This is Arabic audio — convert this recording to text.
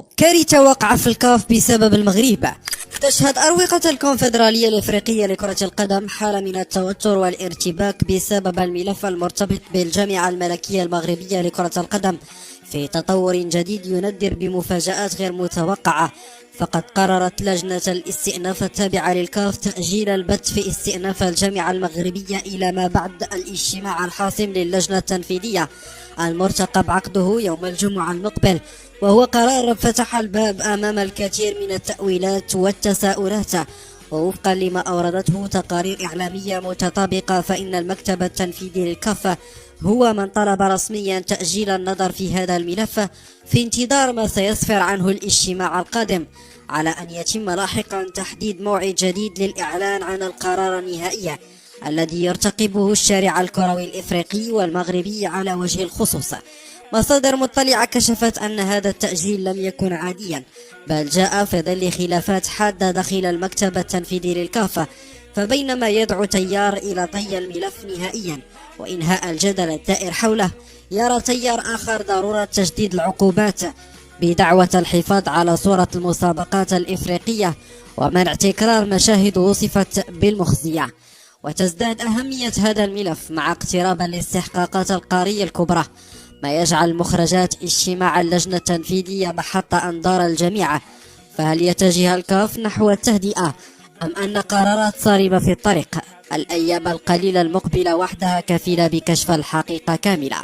كارثة وقع في الكاف بسبب المغرب. تشهد أروقة الكونفدرالية الإفريقية لكرة القدم حالة من التوتر والارتباك بسبب الملف المرتبط بالجامعة الملكية المغربية لكرة القدم في تطور جديد يندر بمفاجآت غير متوقعة. فقد قررت لجنة الاستئناف التابعة للكاف تأجيل البت في استئناف الجامعة المغربية إلى ما بعد الاجتماع الحاسم للجنة التنفيذية المرتقب عقده يوم الجمعة المقبل، وهو قرار فتح الباب أمام الكثير من التأويلات والتساؤلات. ووفقا لما أوردته تقارير إعلامية متطابقة، فإن المكتب التنفيذي للكاف هو من طلب رسميا تأجيل النظر في هذا الملف في انتظار ما سيسفر عنه الاجتماع القادم، على أن يتم لاحقا تحديد موعد جديد للإعلان عن القرار النهائي الذي يرتقبه الشارع الكروي الإفريقي والمغربي على وجه الخصوص. مصادر مطلعة كشفت أن هذا التأجيل لم يكن عاديا، بل جاء في ظل خلافات حادة داخل المكتب التنفيذي للكافة. فبينما يدعو تيار إلى طي الملف نهائيا وإنهاء الجدل الدائر حوله، يرى تيار آخر ضرورة تجديد العقوبات بدعوة الحفاظ على صورة المسابقات الإفريقية ومنع تكرار مشاهد وصفت بالمخزية. وتزداد أهمية هذا الملف مع اقتراب الاستحقاقات القارية الكبرى، ما يجعل مخرجات اجتماع اللجنة التنفيذية محط أنظار الجميع. فهل يتجه الكاف نحو التهدئة أم أن قرارات صارمة في الطريق؟ الأيام القليلة المقبلة وحدها كفيلة بكشف الحقيقة كاملة.